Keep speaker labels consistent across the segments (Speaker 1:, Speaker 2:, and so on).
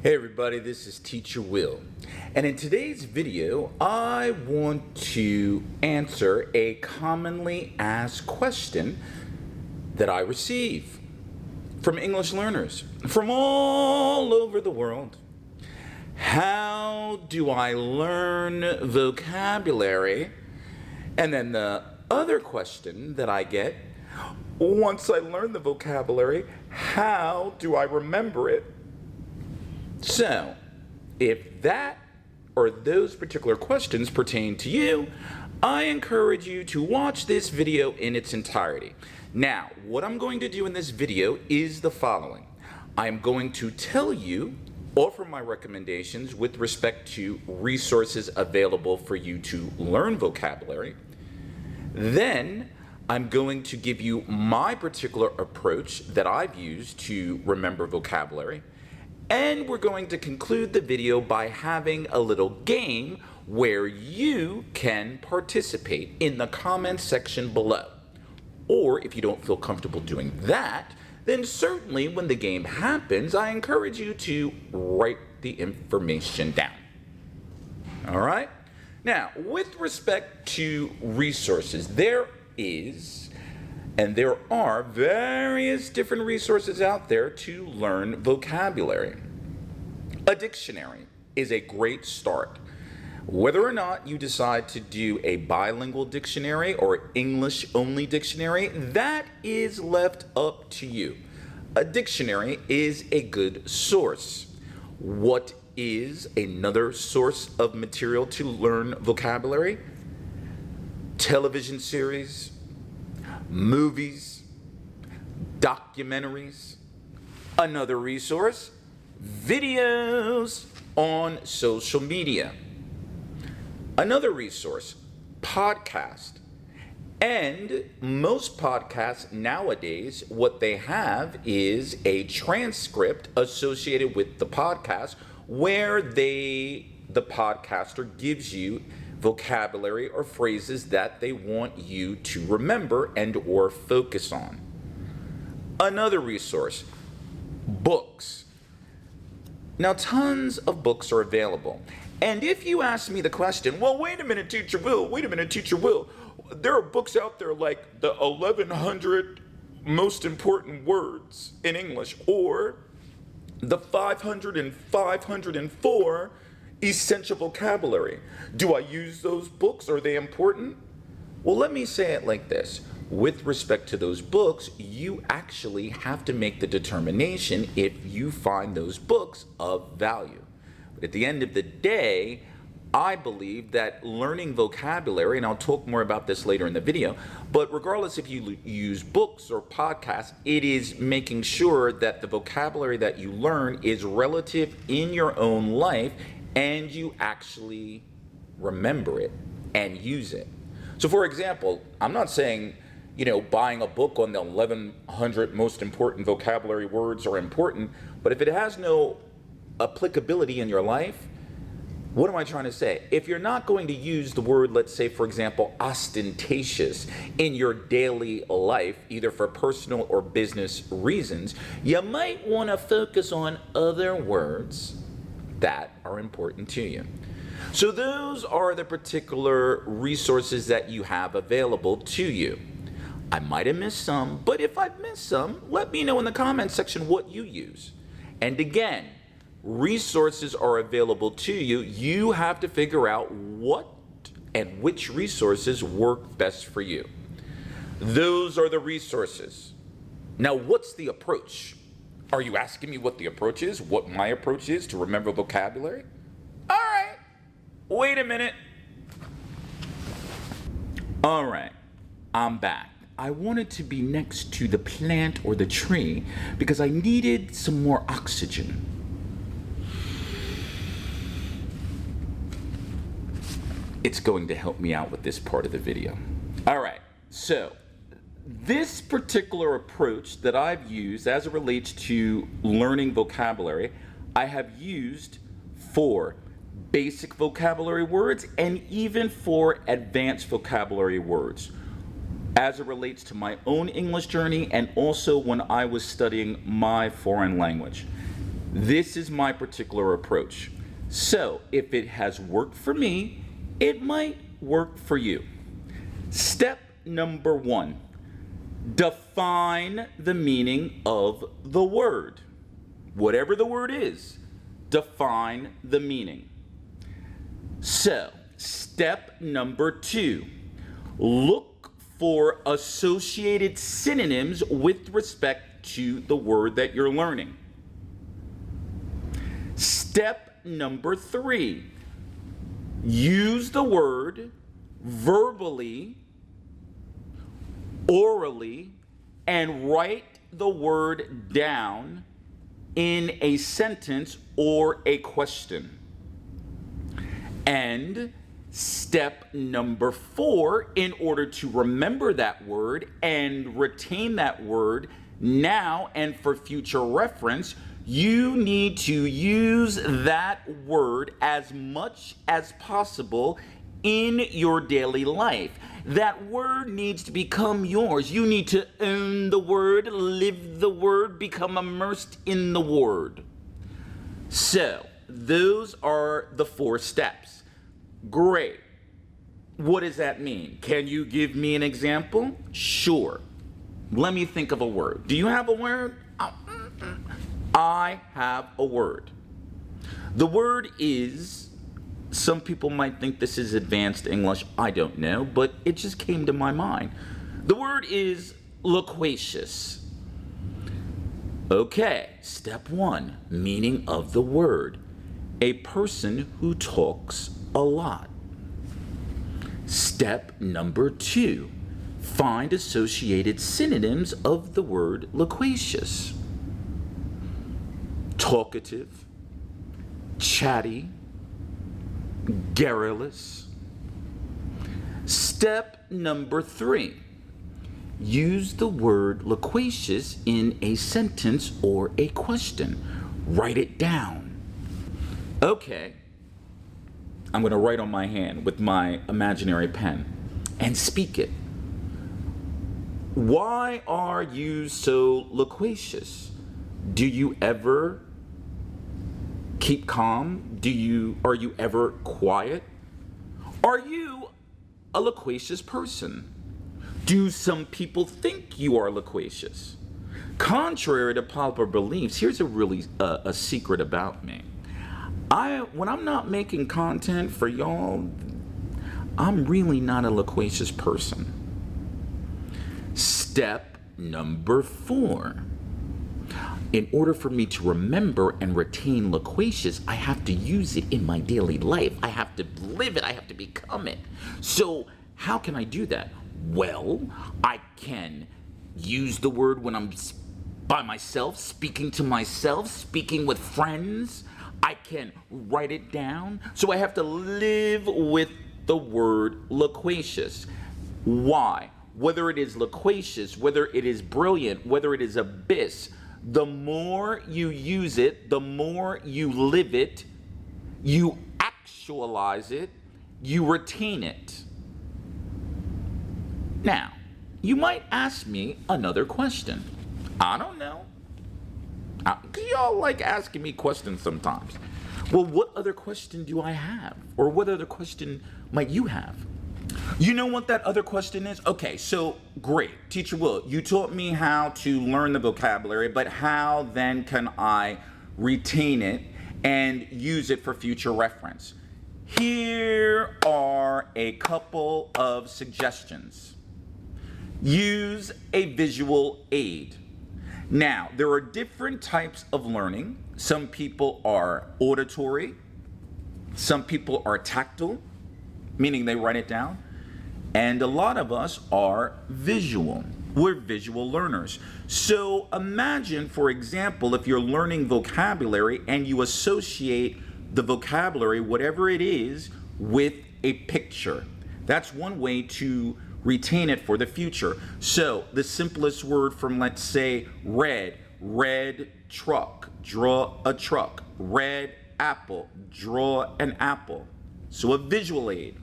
Speaker 1: Hey everybody, this is Teacher Will, and in today's video I want to answer a commonly asked question that I receive from English learners from all over the world. How do I learn vocabulary? And then the other question that I get, once I learn the vocabulary, how do I remember it? So, if that or those particular questions pertain to you, I encourage you to watch this video in its entirety. Now, what I'm going to do in this video is the following. I'm going to tell you, offer my recommendations with respect to resources available for you to learn vocabulary. Then, I'm going to give you my particular approach that I've used to remember vocabulary. And we're going to conclude the video by having a little game where you can participate in the comments section below. Or if you don't feel comfortable doing that, then certainly when the game happens, I encourage you to write the information down. All right? Now, with respect to resources, there are various different resources out there to learn vocabulary. A dictionary is a great start. Whether or not you decide to do a bilingual dictionary or English-only dictionary, that is left up to you. A dictionary is a good source. What is another source of material to learn vocabulary? Television series, movies, documentaries. Another resource, videos on social media. Another resource, podcast. And most podcasts nowadays, what they have is a transcript associated with the podcast where the podcaster gives you vocabulary or phrases that they want you to remember and or focus on. Another resource, books. Now, tons of books are available. And if you ask me the question, well, wait a minute, Teacher Will, there are books out there like the 1100 most important words in English or the 500 and 504 essential vocabulary. Do I use those books? Are they important? Well, let me say it like this. With respect to those books, you actually have to make the determination if you find those books of value. But at the end of the day, I believe that learning vocabulary, and I'll talk more about this later in the video, but regardless if you use books or podcasts, it is making sure that the vocabulary that you learn is relative in your own life and you actually remember it and use it. So for example, I'm not saying, buying a book on the 1100 most important vocabulary words are important, but if it has no applicability in your life, what am I trying to say? If you're not going to use the word, let's say, for example, ostentatious in your daily life, either for personal or business reasons, you might want to focus on other words that are important to you. So those are the particular resources that you have available to you. I might have missed some, but if I've missed some, let me know in the comments section what you use. And again, resources are available to you. You have to figure out what and which resources work best for you. Those are the resources. Now, what's the approach? Are you asking me what the approach is? What my approach is to remember vocabulary? All right, wait a minute. All right, I'm back. I wanted to be next to the plant or the tree because I needed some more oxygen. It's going to help me out with this part of the video. All right, so this particular approach that I've used as it relates to learning vocabulary, I have used for basic vocabulary words and even for advanced vocabulary words as it relates to my own English journey and also when I was studying my foreign language. This is my particular approach. So if it has worked for me, it might work for you. Step number 1, define the meaning of the word. Whatever the word is, define the meaning. So, step number 2, look for associated synonyms with respect to the word that you're learning. Step number 3, use the word verbally, orally, and write the word down in a sentence or a question. And step number 4, in order to remember that word and retain that word now and for future reference, you need to use that word as much as possible in your daily life. That word needs to become yours. You need to own the word, live the word, become immersed in the word. So, those are the 4 steps. Great. What does that mean? Can you give me an example? Sure. Let me think of a word. Do you have a word? I have a word. The word is, some people might think this is advanced English, I don't know, but it just came to my mind. The word is loquacious. Okay, step 1, meaning of the word. A person who talks a lot. Step number 2, find associated synonyms of the word loquacious. Talkative, chatty, garrulous. Step number 3, use the word loquacious in a sentence or a question. Write it down. Okay, I'm going to write on my hand with my imaginary pen and speak it. Why are you so loquacious? Do you ever keep calm? Are you ever quiet? Are you a loquacious person? Do some people think you are loquacious? Contrary to popular beliefs, here's a secret about me. When I'm not making content for y'all, I'm really not a loquacious person. Step number 4. In order for me to remember and retain loquacious, I have to use it in my daily life. I have to live it. I have to become it. So how can I do that? Well, I can use the word when I'm by myself, speaking to myself, speaking with friends. I can write it down. So I have to live with the word loquacious. Why? Whether it is loquacious, whether it is brilliant, whether it is abyss, the more you use it, the more you live it, you actualize it, you retain it. Now, you might ask me another question. I don't know. Y'all like asking me questions sometimes. Well, what other question do I have? Or what other question might you have? You know what that other question is? Okay, so great. Teacher Will, you taught me how to learn the vocabulary, but how then can I retain it and use it for future reference? Here are a couple of suggestions. Use a visual aid. Now, there are different types of learning. Some people are auditory. Some people are tactile, meaning they write it down. And a lot of us are visual. We're visual learners. So imagine, for example, if you're learning vocabulary and you associate the vocabulary, whatever it is, with a picture. That's one way to retain it for the future. So the simplest word from, let's say, red truck, draw a truck. Red apple, draw an apple. So a visual aid.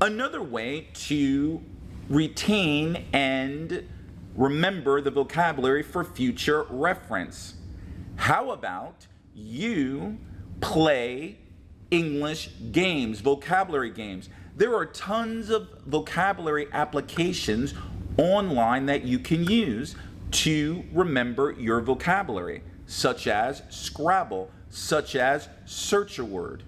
Speaker 1: Another way to retain and remember the vocabulary for future reference. How about you play English games, vocabulary games. There are tons of vocabulary applications online that you can use to remember your vocabulary, such as Scrabble, such as Search a Word.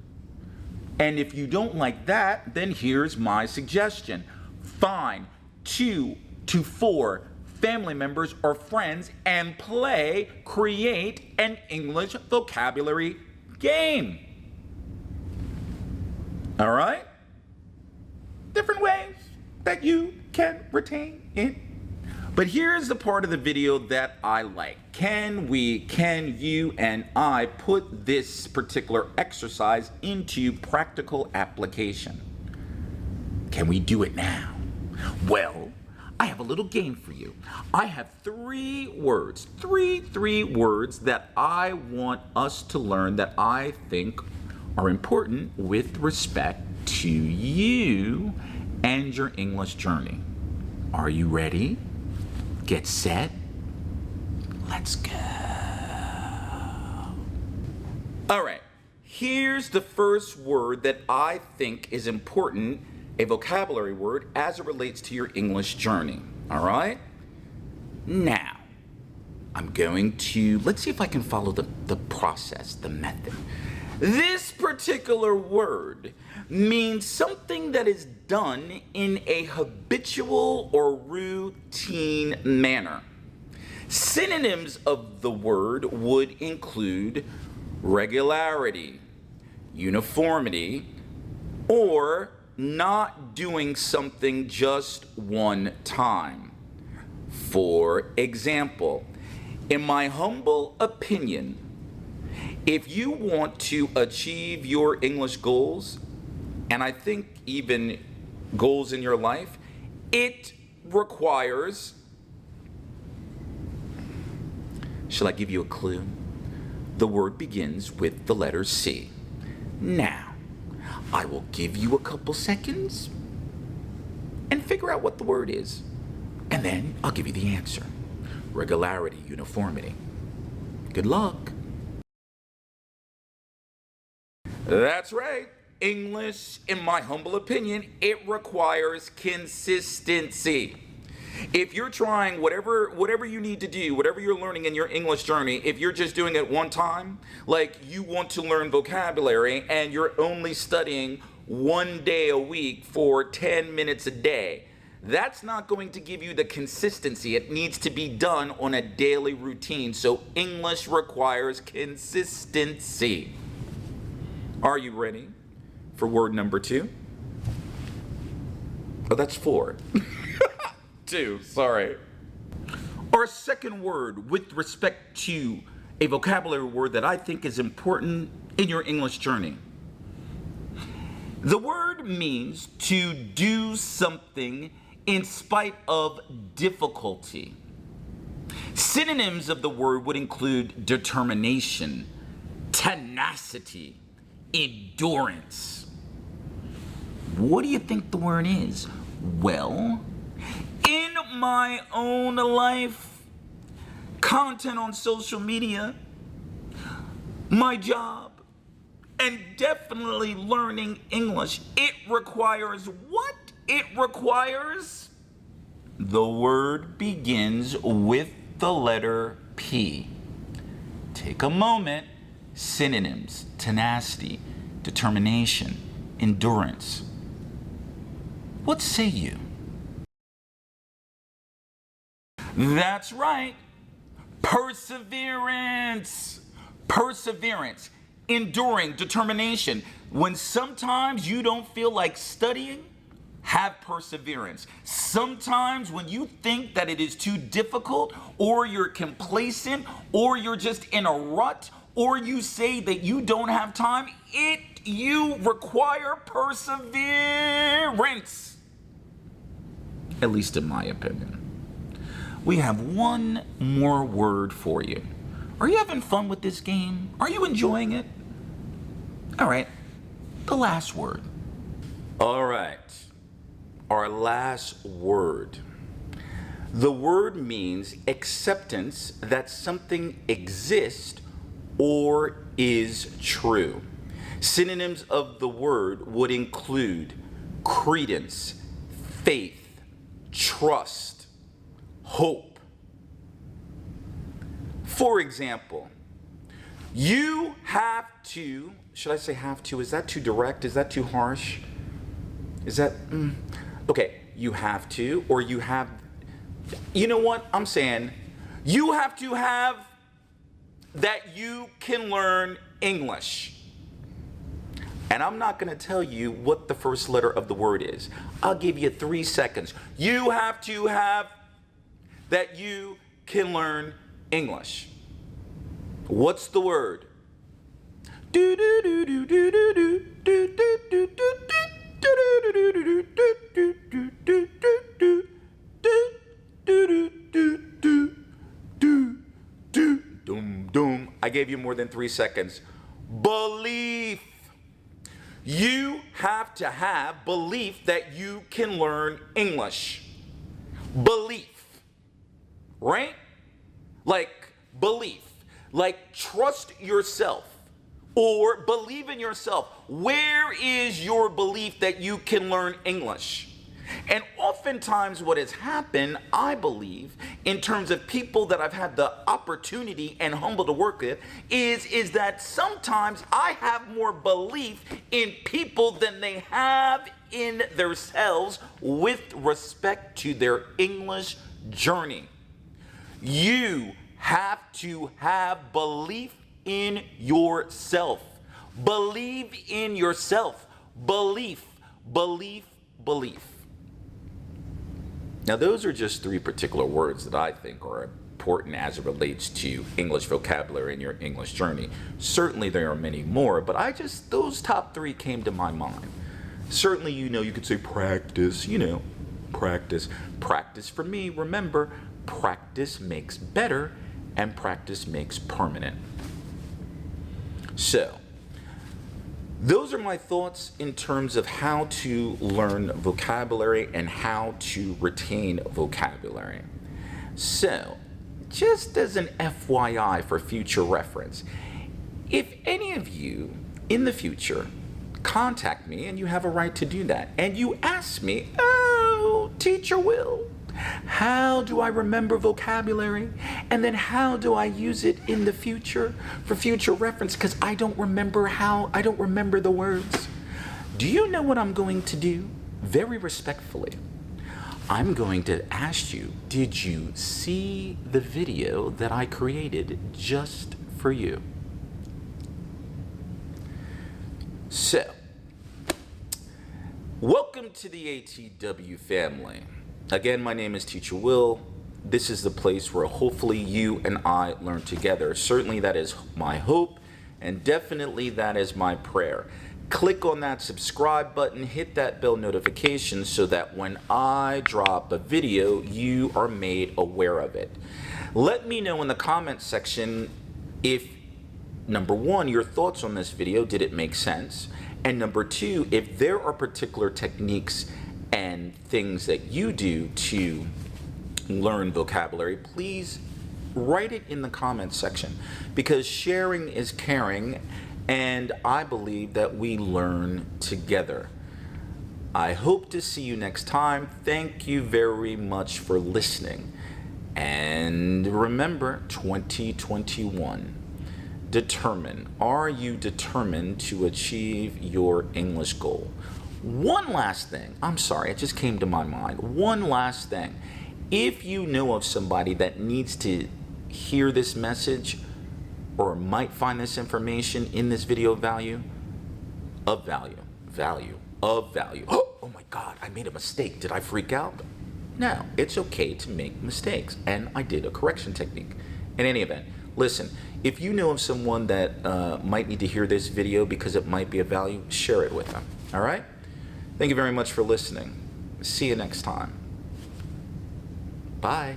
Speaker 1: And if you don't like that, then here's my suggestion. Find 2 to 4 family members or friends and create an English vocabulary game. All right? Different ways that you can retain it. But here's the part of the video that I like. Can you and I put this particular exercise into practical application? Can we do it now? Well, I have a little game for you. I have three words that I want us to learn that I think are important with respect to you and your English journey. Are you ready? Get set. Let's go. All right, here's the first word that I think is important, a vocabulary word, as it relates to your English journey. All right? Now, I'm going to, let's see if I can follow the process, the method. This particular word means something that is done in a habitual or routine manner. Synonyms of the word would include regularity, uniformity, or not doing something just one time. For example, in my humble opinion, if you want to achieve your English goals, and I think even goals in your life, it requires, shall I give you a clue? The word begins with the letter C. Now, I will give you a couple seconds and figure out what the word is, and then I'll give you the answer. Regularity, uniformity. Good luck. That's right. English, in my humble opinion, it requires consistency. If you're trying whatever you need to do, whatever you're learning in your English journey, if you're just doing it one time, like you want to learn vocabulary and you're only studying 1 day a week for 10 minutes a day, that's not going to give you the consistency. It needs to be done on a daily routine. So English requires consistency. Are you ready for word number 2? Oh, that's 4. 2, sorry. Our second word with respect to a vocabulary word that I think is important in your English journey. The word means to do something in spite of difficulty. Synonyms of the word would include determination, tenacity, endurance. What do you think the word is? Well, in my own life, content on social media, my job, and definitely learning English, it requires what? It requires, the word begins with the letter P. Take a moment. Synonyms: tenacity, determination, endurance. What say you? That's right. Perseverance. Perseverance. Enduring, determination. When sometimes you don't feel like studying, have perseverance. Sometimes when you think that it is too difficult, or you're complacent, or you're just in a rut, or you say that you don't have time, you require perseverance. At least in my opinion. We have one more word for you. Are you having fun with this game? Are you enjoying it? All right, the last word. All right, our last word. The word means acceptance that something exists or is true. Synonyms of the word would include credence, faith, trust, hope. For example, you have to, should I say have to? Is that too direct? Is that too harsh? Is that, okay, you have to, or you have, you know what I'm saying? You have to have that you can learn English. And I'm not going to tell you what the first letter of the word is. I'll give you 3 seconds. You have to have that you can learn English. What's the word? I gave you more than 3 seconds. Belief. You have to have belief that you can learn English. Belief. Right? Like belief. Like trust yourself or believe in yourself. Where is your belief that you can learn English? And oftentimes what has happened, I believe, in terms of people that I've had the opportunity and humble to work with, is that sometimes I have more belief in people than they have in themselves with respect to their English journey. You have to have belief in yourself. Believe in yourself. Belief, belief, belief. Now, those are just 3 particular words that I think are important as it relates to English vocabulary in your English journey. Certainly there are many more, but those top 3 came to my mind. Certainly, you could say practice, practice. Practice for me, remember, practice makes better and practice makes permanent. So, those are my thoughts in terms of how to learn vocabulary and how to retain vocabulary. So, just as an FYI for future reference, if any of you in the future contact me, and you have a right to do that, and you ask me, "Oh, Teacher Will, how do I remember vocabulary? And then how do I use it in the future for future reference? Because I don't remember the words." Do you know what I'm going to do? Very respectfully, I'm going to ask you, did you see the video that I created just for you? So, welcome to the ATW family. Again, my name is Teacher Will. This is the place where hopefully you and I learn together. Certainly that is my hope, and definitely that is my prayer. Click on that subscribe button, hit that bell notification so that when I drop a video, you are made aware of it. Let me know in the comment section if, number 1, your thoughts on this video, did it make sense? And number 2, if there are particular techniques and things that you do to learn vocabulary, please write it in the comments section, because sharing is caring, and I believe that we learn together. I hope to see you next time. Thank you very much for listening. And remember, 2021, are you determined to achieve your English goal? One last thing, I'm sorry, it just came to my mind. One last thing. If you know of somebody that needs to hear this message or might find this information in this video of value, Oh my God, I made a mistake. Did I freak out? No, it's okay to make mistakes. And I did a correction technique. In any event, listen, if you know of someone that might need to hear this video because it might be of value, share it with them. All right? Thank you very much for listening. See you next time. Bye.